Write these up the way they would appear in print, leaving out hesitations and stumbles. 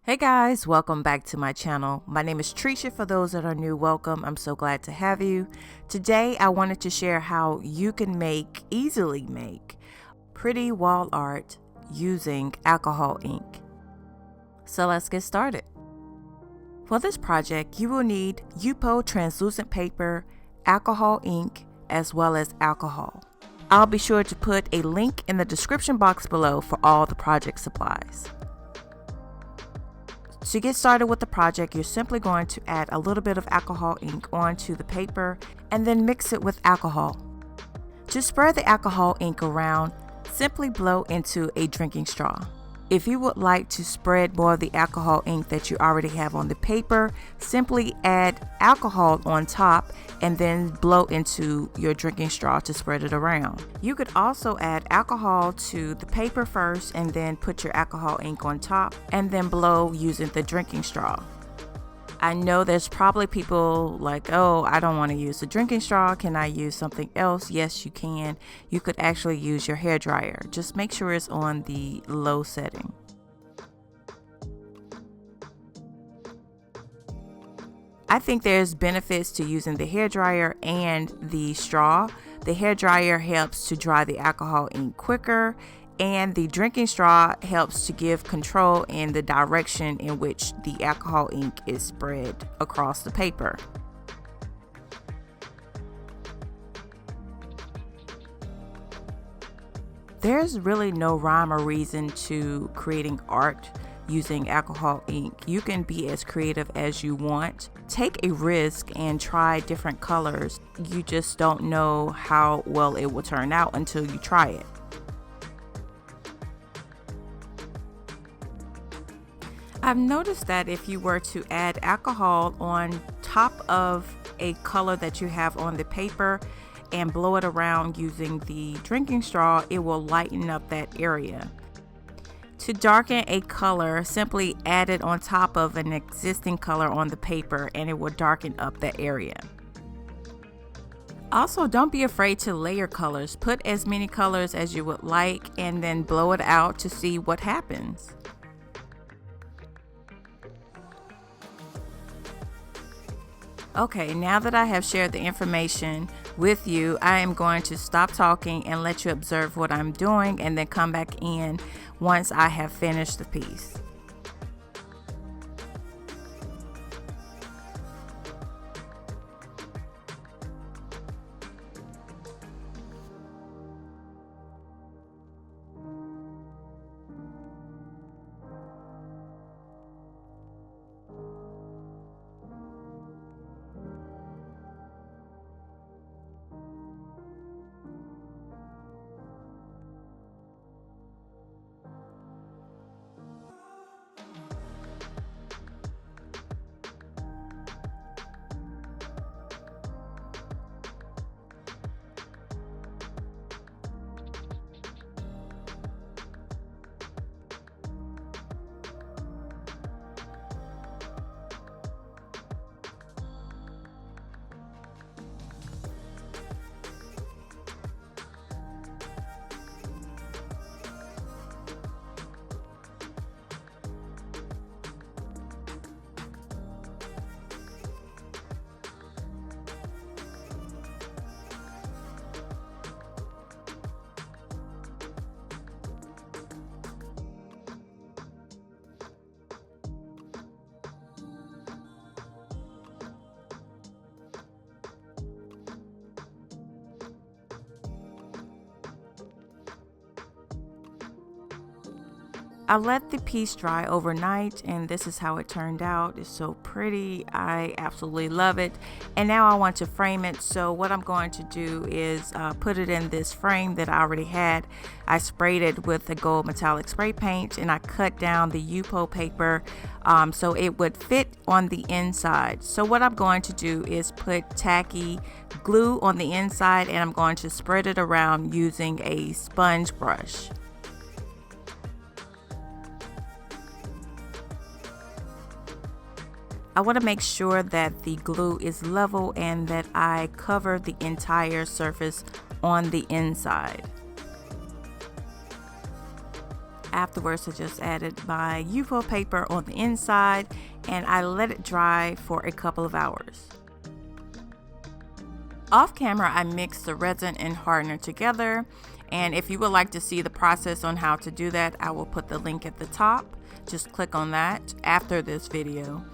Hey guys, welcome back to my channel. My name is Trisha. For those that are new, welcome. I'm so glad to have you. Today I wanted to share how you can easily make pretty wall art using alcohol ink. So let's get started. For this project, you will need Yupo translucent paper, alcohol ink, as well as alcohol. I'll be sure to put a link in the description box below for all the project supplies. To get started with the project, you're simply going to add a little bit of alcohol ink onto the paper and then mix it with alcohol. To spread the alcohol ink around, simply blow into a drinking straw. If you would like to spread more of the alcohol ink that you already have on the paper, simply add alcohol on top and then blow into your drinking straw to spread it around. You could also add alcohol to the paper first and then put your alcohol ink on top and then blow using the drinking straw. I know there's probably people like, oh, I don't want to use the drinking straw. Can I use something else? Yes, you can. You could actually use your hairdryer. Just make sure it's on the low setting. I think there's benefits to using the hairdryer and the straw. The hairdryer helps to dry the alcohol ink quicker, and the drinking straw helps to give control in the direction in which the alcohol ink is spread across the paper. There's really no rhyme or reason to creating art using alcohol ink. You can be as creative as you want. Take a risk and try different colors. You just don't know how well it will turn out until you try it. I've noticed that if you were to add alcohol on top of a color that you have on the paper and blow it around using the drinking straw, it will lighten up that area. To darken a color, simply add it on top of an existing color on the paper and it will darken up that area. Also, don't be afraid to layer colors. Put as many colors as you would like and then blow it out to see what happens. Okay, now that I have shared the information with you, I am going to stop talking and let you observe what I'm doing and then come back in once I have finished the piece. I let the piece dry overnight and this is how it turned out. It's so pretty. I absolutely love it. And now I want to frame it. So what I'm going to do is put it in this frame that I already had. I sprayed it with a gold metallic spray paint and I cut down the Yupo paper so it would fit on the inside. So what I'm going to do is put tacky glue on the inside and I'm going to spread it around using a sponge brush. I want to make sure that the glue is level and that I cover the entire surface on the inside. afterwards, I just added my UFO paper on the inside and I let it dry for a couple of hours. Off camera, I mixed the resin and hardener together, and if you would like to see the process on how to do that, I will put the link at the top. Just click on that after this video.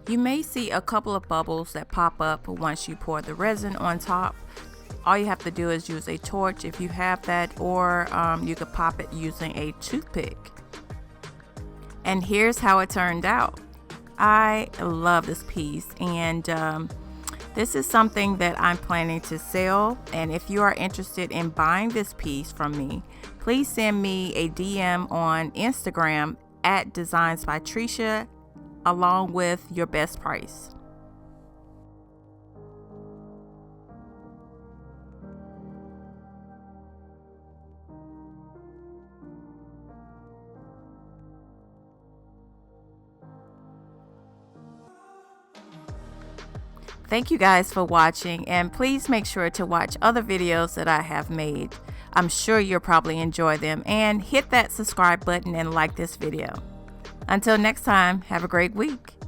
You may see a couple of bubbles that pop up once you pour the resin on top. All you have to do is use a torch if you have that, or you could pop it using a toothpick. And here's how it turned out. I love this piece, and this is something that I'm planning to sell. And if you are interested in buying this piece from me, please send me a DM on Instagram at Designs by Trisha, along with your best price. Thank you guys for watching, and please make sure to watch other videos that I have made. I'm sure you'll probably enjoy them, and hit that subscribe button and like this video. Until next time, have a great week.